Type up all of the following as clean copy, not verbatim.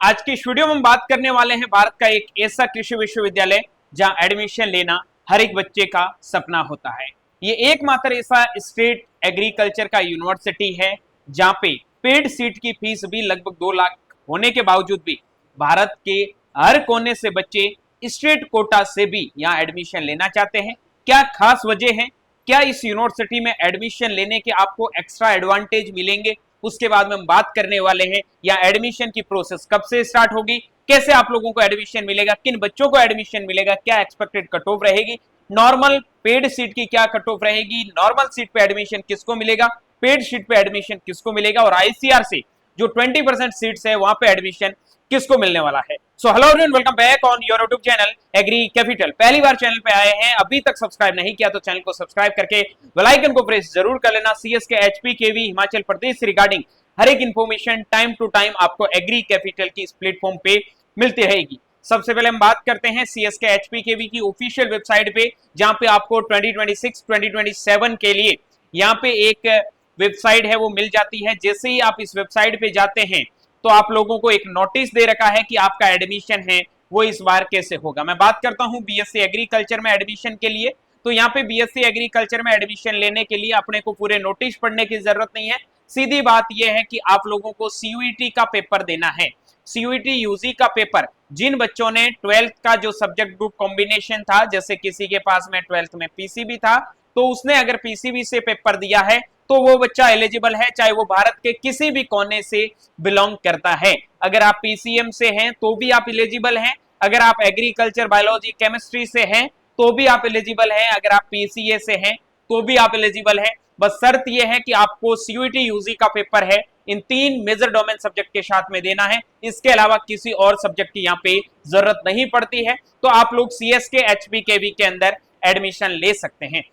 आज की इस वीडियो में हम बात करने वाले हैं भारत का एक ऐसा कृषि विश्वविद्यालय जहां एडमिशन लेना हर एक बच्चे का सपना होता है। ये एकमात्र ऐसा स्टेट एग्रीकल्चर का यूनिवर्सिटी है जहां पे पेड सीट की फीस भी लगभग 2 लाख होने के बावजूद भी भारत के हर कोने से बच्चे स्टेट कोटा से भी यहाँ एडमिशन लेना चाहते हैं। क्या खास वजह है, क्या इस यूनिवर्सिटी में एडमिशन लेने के आपको एक्स्ट्रा एडवांटेज मिलेंगे, उसके बाद में हम बात करने वाले हैं। या एडमिशन की प्रोसेस कब से स्टार्ट होगी, कैसे आप लोगों को एडमिशन मिलेगा, किन बच्चों को एडमिशन मिलेगा, क्या एक्सपेक्टेड कट ऑफ रहेगी, नॉर्मल पेड सीट की क्या कट ऑफ रहेगी, नॉर्मल सीट पे एडमिशन किसको मिलेगा, पेड सीट पे एडमिशन किसको मिलेगा, और आईसीआर से जो 20% सीट्स है वहां पे एडमिशन किसको मिलने वाला है। So hello everyone, welcome back on your YouTube channel Agri Capital. पहली बार चैनल पे आए हैं, अभी तक सब्सक्राइब नहीं किया तो चैनल को सब्सक्राइब करके बेल आइकन को प्रेस जरूर कर लेना। सीएसके एचपीकेवी हिमाचल प्रदेश रिगार्डिंग हर एक इंफॉर्मेशन टाइम टू टाइम आपको एग्री कैपिटल की इस प्लेटफॉर्म पे मिलती रहेगी। सबसे पहले हम बात करते हैं सीएसके एचपीकेवी की ऑफिशियल वेबसाइट पे, जहां पे आपको 2026-2027 के लिए यहाँ पे एक वेबसाइट है वो मिल जाती है। जैसे ही आप इस वेबसाइट पे जाते हैं तो आप लोगों को एक नोटिस दे रखा है कि आपका एडमिशन है वो इस बार कैसे होगा। मैं बात करता हूं बीएससी एग्रीकल्चर में एडमिशन के लिए, तो यहाँ पे बीएससी एग्रीकल्चर में एडमिशन लेने के लिए अपने को पूरे नोटिस पढ़ने की जरूरत नहीं है। सीधी बात यह है कि आप लोगों को सीयूईटी का पेपर देना है। सीयूईटी यूजी का पेपर जिन बच्चों ने 12th का जो सब्जेक्ट ग्रुप कॉम्बिनेशन था, जैसे किसी के पास में 12th में पीसीबी था, तो उसने अगर पीसीबी से पेपर दिया है तो वो बच्चा एलिजिबल है, चाहे वो भारत के किसी भी कोने से बिलोंग करता है। अगर आप पीसीएम से हैं तो भी आप एलिजिबल हैं, अगर आप एग्रीकल्चर बायोलॉजी केमिस्ट्री से हैं तो भी आप एलिजिबल हैं, अगर आप पीसीए से हैं तो भी आप एलिजिबल हैं। बस शर्त यह है कि आपको सीयूईटी यूजी का पेपर है इन 3 मेजर डोमेन सब्जेक्ट के साथ में देना है। इसके अलावा किसी और सब्जेक्ट की यहाँ पे जरूरत नहीं पड़ती है। तो आप लोग सीएसके एचपीकेवी के अंदर एडमिशन ले सकते हैं।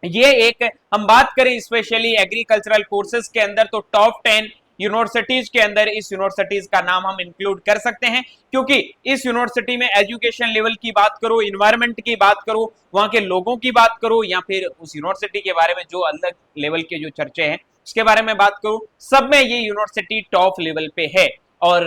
ये एक हम बात करें स्पेशली एग्रीकल्चरल कोर्सेज के अंदर, तो टॉप 10 यूनिवर्सिटीज के अंदर इस यूनिवर्सिटीज का नाम हम इंक्लूड कर सकते हैं, क्योंकि इस यूनिवर्सिटी में एजुकेशन लेवल की बात करो, इन्वायरमेंट की बात करो, वहां के लोगों की बात करो, या फिर उस यूनिवर्सिटी के बारे में जो अलग लेवल के जो चर्चे हैं उसके बारे में बात करो, सब में ये यूनिवर्सिटी टॉप लेवल पे है। और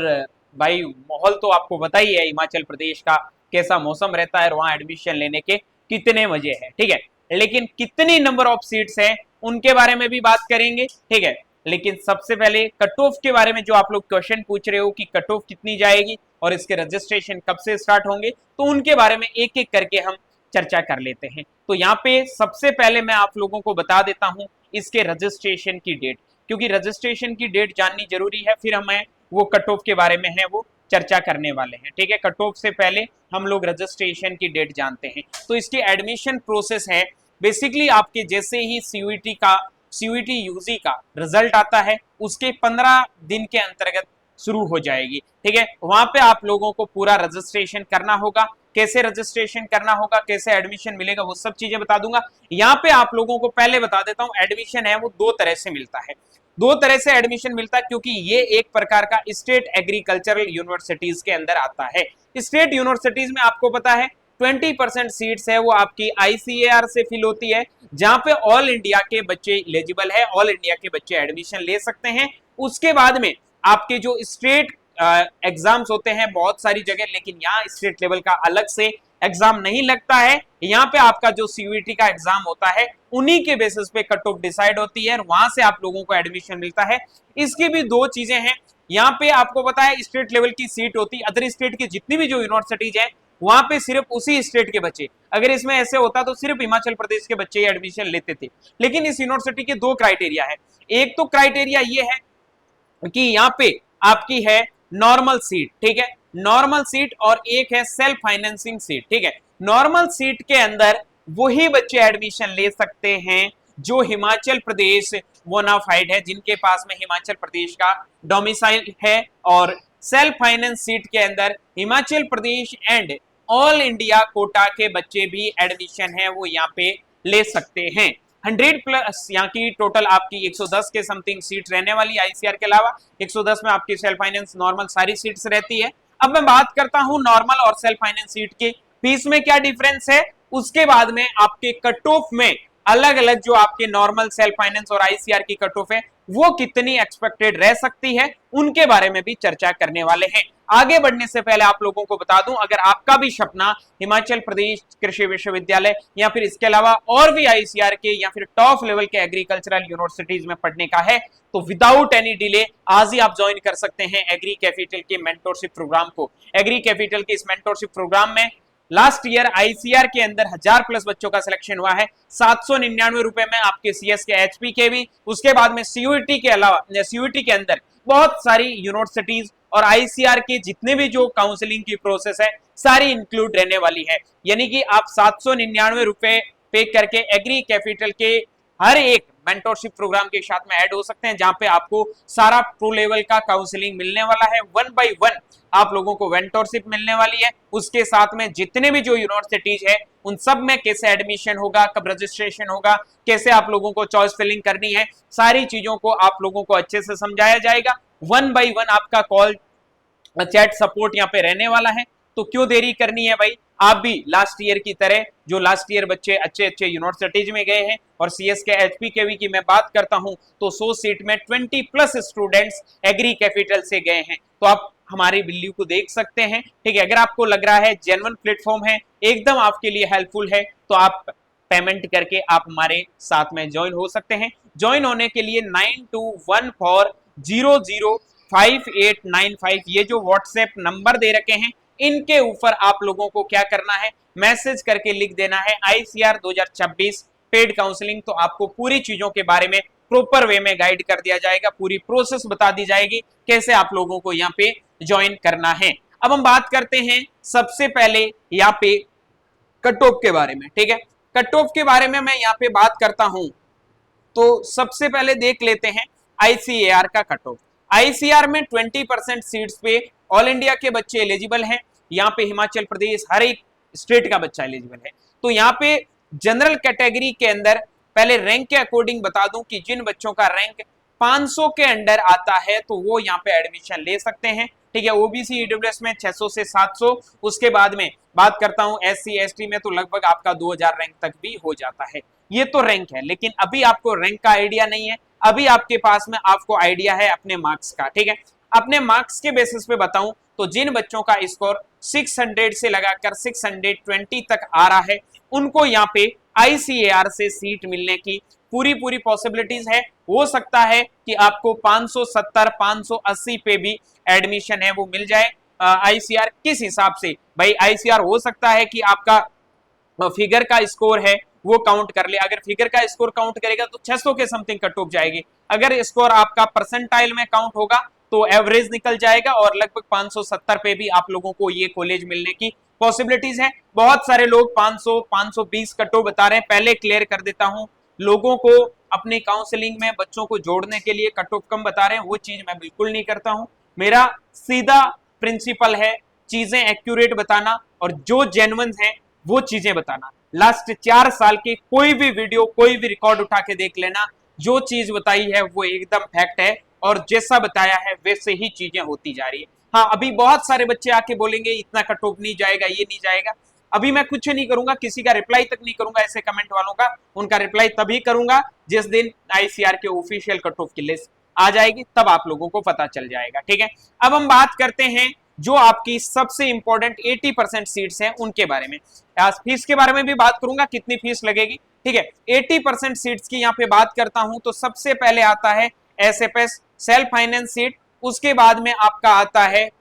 भाई माहौल तो आपको पता ही है हिमाचल प्रदेश का कैसा मौसम रहता है और वहां एडमिशन लेने के कितने मजे हैं, ठीक है। लेकिन कितनी नंबर ऑफ सीट्स हैं उनके बारे में भी बात करेंगे, ठीक है। लेकिन सबसे पहले कट ऑफ के बारे में जो आप लोग क्वेश्चन पूछ रहे हो कि कट ऑफ कितनी जाएगी और इसके रजिस्ट्रेशन कब से स्टार्ट होंगे, तो उनके बारे में एक एक करके हम चर्चा कर लेते हैं। तो यहाँ पे सबसे पहले मैं आप लोगों को बता देता हूँ इसके रजिस्ट्रेशन की डेट, क्योंकि रजिस्ट्रेशन की डेट जाननी जरूरी है, फिर हमें वो कट ऑफ के बारे में है वो चर्चा करने वाले हैं, ठीक है। कट ऑफ से पहले हम लोग रजिस्ट्रेशन की डेट जानते हैं। तो इसकी एडमिशन प्रोसेस है बेसिकली आपके जैसे ही सीयूईटी यूजी का रिजल्ट आता है उसके 15 दिन के अंतर्गत शुरू हो जाएगी, ठीक है। वहां पे आप लोगों को पूरा रजिस्ट्रेशन करना होगा। कैसे रजिस्ट्रेशन करना होगा, कैसे एडमिशन मिलेगा, वो सब चीजें बता दूंगा। यहाँ पे आप लोगों को पहले बता देता हूँ, एडमिशन है वो 2 तरह से मिलता है। 2 तरह से एडमिशन मिलता है, क्योंकि ये एक प्रकार का स्टेट एग्रीकल्चरल यूनिवर्सिटीज के अंदर आता है। स्टेट यूनिवर्सिटीज में आपको पता है 20% सीट्स है वो आपकी आईसीएआर से फिल होती है, जहां पे ऑल इंडिया के बच्चे एलिजिबल है, ऑल इंडिया के बच्चे एडमिशन ले सकते हैं। उसके बाद में आपके जो स्टेट एग्जाम्स होते हैं बहुत सारी जगह, लेकिन यहाँ स्टेट लेवल का अलग से एग्जाम नहीं लगता है। यहाँ पे आपका जो सीयूईटी का एग्जाम होता है उन्हीं के बेसिस पे कट ऑफ डिसाइड होती है और वहां से आप लोगों को एडमिशन मिलता है। इसकी भी 2 चीजें हैं। यहाँ पे आपको पता है स्टेट लेवल की सीट होती है, अदर स्टेट की जितनी भी जो यूनिवर्सिटीज है वहां पे सिर्फ उसी स्टेट के बच्चे, अगर इसमें ऐसे होता तो सिर्फ हिमाचल प्रदेश के बच्चे ही एडमिशन लेते थे। लेकिन इस यूनिवर्सिटी के 2 क्राइटेरिया है। एक तो क्राइटेरिया ये है कि यहाँ पे आपकी है नॉर्मल सीट, ठीक है, नॉर्मल सीट, और एक है सेल्फ फाइनेंसिंग सीट, ठीक है। नॉर्मल सीट के अंदर वही बच्चे एडमिशन ले सकते हैं जो हिमाचल प्रदेश बोनाफाइड है, जिनके पास में हिमाचल प्रदेश का डोमिसाइल है। और सेल्फ फाइनेंस सीट के अंदर Himachal Pradesh and all India quota के बच्चे भी एडमिशन है वो यहाँ पे ले सकते हैं। 100+ यहाँ की टोटल आपकी 110 के समथिंग सीट रहने वाली आईसीआर के अलावा 110 में आपकी सेल्फ फाइनेंस नॉर्मल सारी सीट्स रहती है। अब मैं बात करता हूँ नॉर्मल और सेल्फ फाइनेंस सीट की फीस में क्या डिफरेंस है, उसके बाद में आपके कट ऑफ में अलग अलग जो आपके नॉर्मल सेल्फ फाइनेंस और आईसीआर की कट ऑफ है वो कितनी एक्सपेक्टेड रह सकती है, उनके बारे में भी चर्चा करने वाले हैं। आगे बढ़ने से पहले आप लोगों को बता दूं, अगर आपका भी सपना हिमाचल प्रदेश कृषि विश्वविद्यालय या फिर इसके अलावा और भी आईसीआर के या फिर टॉप लेवल के एग्रीकल्चरल यूनिवर्सिटीज में पढ़ने का है, तो विदाउट एनी डिले आज ही आप ज्वाइन कर सकते हैं एग्री कैपिटल के मेंटोरशिप प्रोग्राम को। एग्री कैपिटल के इस मेंटोरशिप प्रोग्राम में लास्ट ईयर आईसीआर के अंदर 1000+ बच्चों का सिलेक्शन हुआ है। 799 रुपए में आपके सीएस के एचपी के भी, उसके बाद में सीयूईटी के अलावा सीयूईटी के अंदर बहुत सारी यूनिवर्सिटीज और आईसीआर के जितने भी जो काउंसलिंग की प्रोसेस है सारी इंक्लूड रहने वाली है। यानी कि आप 799 रुपए पे करके एग्री कैपिटल के हर एक मेंटोरशिप प्रोग्राम के साथ में ऐड हो सकते हैं, जहां पे आपको सारा प्रो लेवल का काउंसलिंग मिलने वाला है। 1 by 1 आप लोगों को मेंटोरशिप मिलने वाली है। उसके साथ में जितने भी जो यूनिवर्सिटीज है उन सब में कैसे एडमिशन होगा, कब रजिस्ट्रेशन होगा, कैसे आप लोगों को चॉइस फिलिंग करनी है, सारी चीजों को आप लोगों को अच्छे से समझाया जाएगा। 1 by 1 आपका कॉल चैट सपोर्ट यहाँ पे रहने वाला है। तो क्यों देरी करनी है भाई, आप भी लास्ट ईयर की तरह, जो लास्ट ईयर बच्चे अच्छे अच्छे यूनिवर्सिटीज में गए हैं और सीएस के एचपी के वी की मैं बात करता हूं तो 100 सीट में 20+ स्टूडेंट्स एग्री कैपिटल से गए हैं। तो आप हमारी वीडियो को देख सकते हैं, ठीक है। अगर आपको लग रहा है जेन्युइन प्लेटफॉर्म है, एकदम आपके लिए हेल्पफुल है, तो आप पेमेंट करके आप हमारे साथ में ज्वाइन हो सकते हैं। ज्वाइन होने के लिए 9214005895 ये जो व्हाट्सएप नंबर दे रखे हैं इनके ऊपर आप लोगों को क्या करना है, मैसेज करके लिख देना है आईसीआर 2026 पेड काउंसलिंग। तो आपको पूरी चीजों के बारे में प्रॉपर वे में गाइड कर दिया जाएगा, पूरी प्रोसेस बता दी जाएगी कैसे आप लोगों को यहाँ पे ज्वाइन करना है। अब हम बात करते हैं सबसे पहले यहाँ पे कट ऑफ के बारे में, ठीक है। कट ऑफ के बारे में मैं यहाँ पे बात करता हूं तो सबसे पहले देख लेते हैं आईसीएआर का कट ऑफ। आईसीआर में 20% सीट्स पे ऑल इंडिया के बच्चे एलिजिबल हैं। यहाँ पे हिमाचल प्रदेश हर एक स्टेट का बच्चा एलिजिबल है। तो यहाँ पे जनरल कैटेगरी के अंदर पहले रैंक के अकॉर्डिंग बता दूं कि जिन बच्चों का रैंक 500 के अंडर आता है तो वो यहाँ पे एडमिशन ले सकते हैं, ठीक है। ओबीसी ईडब्ल्यूएस में 600 से 700, उसके बाद में बात करता हूं एससी एसटी में तो लगभग आपका 2000 रैंक तक भी हो जाता है। ये तो रैंक है, लेकिन अभी आपको रैंक का आइडिया नहीं है, अभी आपके पास में आपको आइडिया है अपने मार्क्स का, ठीक है। अपने मार्क्स के बेसिस पे बताऊं तो जिन बच्चों का स्कोर 600 से लगाकर 620 तक आ रहा है उनको यहाँ पे आईसीएआर से सीट मिलने की पूरी पॉसिबिलिटीज है। हो सकता है कि आपको 570 580 पे भी एडमिशन है वो मिल जाए। आईसीआर किस हिसाब से भाई, आईसीआर हो सकता है कि आपका फिगर का स्कोर है वो काउंट कर ले, अगर फिगर का स्कोर काउंट करेगा तो 600 के समथिंग कट ऑफ जाएगी। अगर स्कोर आपका परसेंटाइल में काउंट होगा तो एवरेज निकल जाएगा और लगभग 570 पे भी आप लोगों को ये कॉलेज मिलने की पॉसिबिलिटीज है। बहुत सारे लोग 500 520 कट ऑफ बता रहे हैं। पहले क्लियर कर देता हूं, लोगों को अपनी काउंसलिंग में बच्चों को जोड़ने के लिए कट ऑफ कम बता रहे हैं, वो चीज मैं बिल्कुल नहीं करता हूं। मेरा सीधा प्रिंसिपल है चीजें एक्यूरेट बताना और जो जेन्युइन है वो चीजें बताना। लास्ट 4 साल की कोई भी वीडियो, कोई भी रिकॉर्ड उठा के देख लेना, जो चीज बताई है वो एकदम फैक्ट है और जैसा बताया है वैसे ही चीजें होती जा रही है। हाँ, अभी बहुत सारे बच्चे आके बोलेंगे इतना कट ऑफ नहीं जाएगा, ये नहीं जाएगा। अभी मैं कुछ नहीं करूंगा, किसी का रिप्लाई तक नहीं करूंगा ऐसे कमेंट वालों का। उनका रिप्लाई तभी करूंगा जिस दिन आईसीआर के ऑफिशियल कट ऑफ की लिस्ट आ जाएगी, तब आप लोगों को पता चल जाएगा, ठीक है। अब हम बात करते हैं जो आपकी सबसे इंपॉर्टेंट 80% सीट्स हैं उनके बारे में। फीस के बारे में भी बात करूंगा, कितनी फीस लगेगी, ठीक है। 80% सीट्स की यहाँ पे बात करता हूं तो सबसे पहले आता है एसएफएस सेल्फ फाइनेंस सीट, उसके बाद में आपका आता है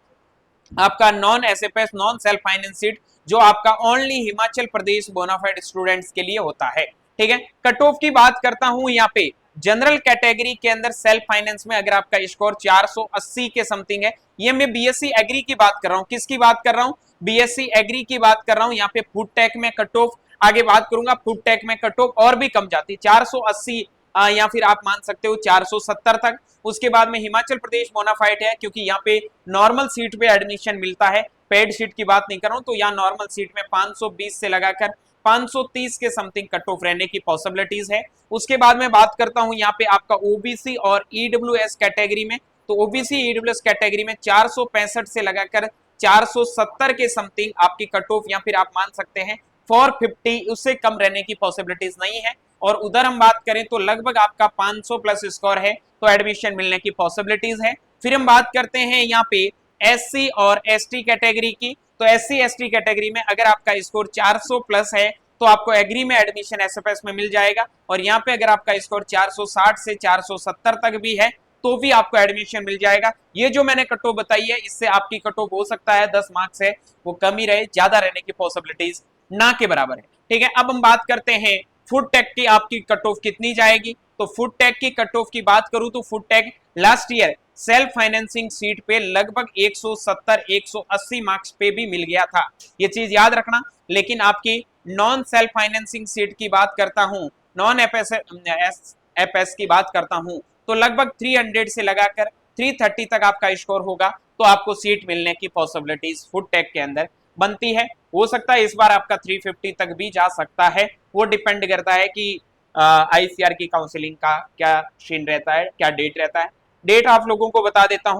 आपका non SFS non self finance seat, जो आपका only Himachal Pradesh bonafide students के लिए होता है, ठीक है। कट ऑफ की बात करता हूं यहाँ पे जनरल कैटेगरी के अंदर सेल्फ फाइनेंस में अगर आपका स्कोर 480 के समथिंग है, ये मैं बीएससी एग्री की बात कर रहा हूँ। किसकी बात कर रहा हूँ, बीएससी एग्री की बात कर रहा हूँ। यहाँ पे फूड टेक में कट ऑफ आगे बात करूंगा, फूड टेक में कट ऑफ और भी कम जाती, 480 या फिर आप मान सकते हो 470 तक। उसके बाद में हिमाचल प्रदेश बोनाफाइड है, क्योंकि यहाँ पे नॉर्मल सीट पे एडमिशन मिलता है, पेड सीट की बात नहीं कर रहा हूँ। तो यहाँ नॉर्मल सीट में 520 से लगाकर 530 के समथिंग कट ऑफ रहने की पॉसिबिलिटीज है। उसके बाद में बात करता हूँ यहाँ पे आपका ओबीसी और ईडब्ल्यूएस कैटेगरी में, तो ओबीसी ईडब्ल्यूएस कैटेगरी में 465 से लगाकर 470 के समथिंग आपकी कट ऑफ, या फिर आप मान सकते हैं 450, उससे कम रहने की पॉसिबिलिटीज नहीं है। और उधर हम बात करें तो लगभग आपका 500 प्लस स्कोर है तो एडमिशन मिलने की पॉसिबिलिटीज है। फिर हम बात करते हैं यहाँ पे SC और ST कैटेगरी की। तो SC ST कैटेगरी में अगर आपका स्कोर 400 प्लस है तो आपको एग्री में एडमिशन SFS में मिल जाएगा, और यहाँ पे अगर आपका स्कोर 460 से 470 तक भी है तो भी आपको एडमिशन मिल जाएगा। ये जो मैंने कट ऑफ बताई है इससे आपकी कट ऑफ हो सकता है 10 मार्क्स है वो कम ही रहे, ज्यादा रहने की पॉसिबिलिटीज ना के बराबर है। ठीक है, अब हम बात करते हैं फूड टेक की आपकी कट ऑफ कितनी जाएगी। तो फूड टेक की कट ऑफ की बात करूं तो food tech last year self financing seat पे लगभग 170-180 मार्क्स पे भी मिल गया था, ये चीज याद रखना। लेकिन आपकी नॉन सेल्फ फाइनेंसिंग सीट की बात करता हूं, नॉन एफएस की बात करता हूं, तो लगभग 300 से लगाकर 330 तक आपका स्कोर होगा तो आपको सीट मिलने की पॉसिबिलिटीज फूड टेक के अंदर बनती है। हो सकता है इस बार आपका 350 तक भी जा सकता है, वो डिपेंड करता है कि ICR की काउंसलिंग का क्या सीन रहता है, क्या डेट रहता है। डेट आप लोगों को बता देता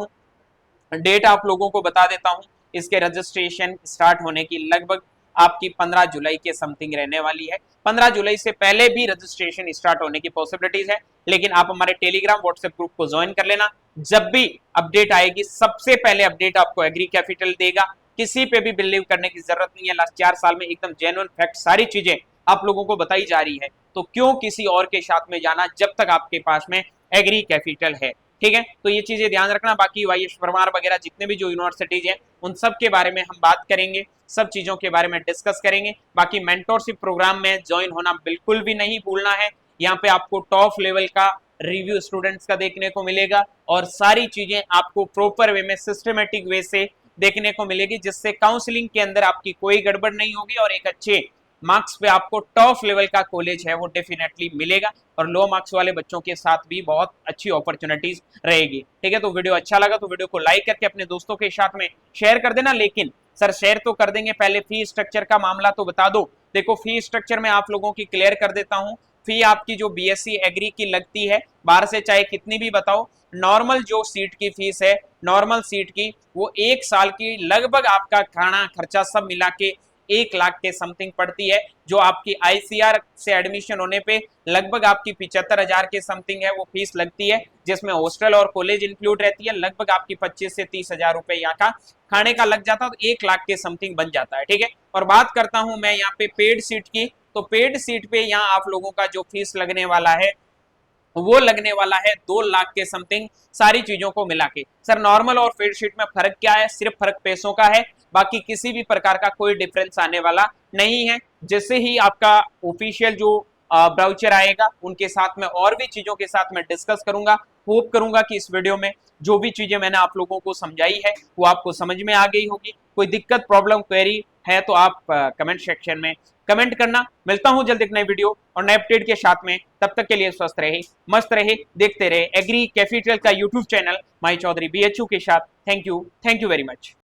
हूं, इसके रजिस्ट्रेशन स्टार्ट होने की लगभग आपकी 15 जुलाई के समथिंग रहने वाली है। 15 जुलाई से पहले भी रजिस्ट्रेशन स्टार्ट होने की पॉसिबिलिटीज है, लेकिन आप हमारे टेलीग्राम व्हाट्सएप ग्रुप को ज्वाइन कर लेना। जब भी अपडेट आएगी सबसे पहले अपडेट आपको एग्री कैपिटल देगा, किसी पे भी बिलीव करने की जरूरत नहीं है। लास्ट 4 साल में एकदम जेन्युइन फैक्ट सारी चीजें आप लोगों को बताई जा रही है, तो क्यों किसी और के साथ में जाना जब तक आपके पास में एग्री कैपिटल है। ठीक है, तो ये चीजें ध्यान रखना। बाकी वाईएस परमार वगैरह जितने भी जो यूनिवर्सिटीज हैं उन सब के बारे में हम बात करेंगे, सब चीजों के बारे में डिस्कस करेंगे। बाकी मेंटोरशिप प्रोग्राम में ज्वाइन होना बिल्कुल भी नहीं भूलना है। यहाँ पे आपको टॉप लेवल का रिव्यू स्टूडेंट्स का देखने को मिलेगा और सारी चीजें आपको प्रॉपर वे में सिस्टमेटिक वे से देखने को मिलेगी, जिससे काउंसलिंग के अंदर आपकी कोई गड़बड़ नहीं होगी और एक अच्छे मार्क्स पे आपको टॉप लेवल का कॉलेज है वो डेफिनेटली मिलेगा, और लो मार्क्स वाले बच्चों के साथ भी बहुत अच्छी अपॉर्चुनिटीज रहेगी। ठीक है, तो वीडियो अच्छा लगा तो वीडियो को लाइक करके अपने दोस्तों के साथ में शेयर कर देना। लेकिन सर शेयर तो कर देंगे, पहले फी स्ट्रक्चर का मामला तो बता दो। देखो फी स्ट्रक्चर में आप लोगों की क्लियर कर देता हूँ। फी आपकी जो BSc एग्री की लगती है, बाहर से चाहे कितनी भी बताओ, नॉर्मल जो सीट की फीस है, नॉर्मल सीट की वो 1 साल की लगभग आपका खाना खर्चा सब मिला के 1 लाख के समथिंग पड़ती है। जो आपकी ICR से एडमिशन होने पे लगभग आपकी 75,000 के समथिंग है वो फीस लगती है, जिसमें हॉस्टल और कॉलेज इंक्लूड रहती है। लगभग आपकी 25 से 30,000 रुपए यहाँ का खाने का लग जाता है, तो 1 लाख के समथिंग बन जाता है। ठीक है, और बात करता हूं मैं यहाँ पे पेड सीट की, तो पेड सीट पे यहाँ आप लोगों का जो फीस लगने वाला है वो लगने वाला है 2 लाख के समथिंग, सारी चीजों को मिला के। सर नॉर्मल और पेड शीट में फर्क क्या है? सिर्फ फर्क पैसों का है, बाकी किसी भी प्रकार का कोई डिफरेंस आने वाला नहीं है। जैसे ही आपका ऑफिशियल जो ब्राउचर आएगा उनके साथ में और भी चीजों के साथ में डिस्कस करूंगा। होप करूंगा कि इस वीडियो में जो भी चीजें मैंने आप लोगों को समझाई है वो आपको समझ में आ गई होगी। कोई दिक्कत प्रॉब्लम क्वेरी है तो आप कमेंट सेक्शन में कमेंट करना। मिलता हूं जल्द एक नई वीडियो और नए अपडेट के साथ में, तब तक के लिए स्वस्थ रहे, मस्त रहे, देखते रहे एग्री कैपिटल का यूट्यूब चैनल माई चौधरी BHU के साथ। Thank you very much.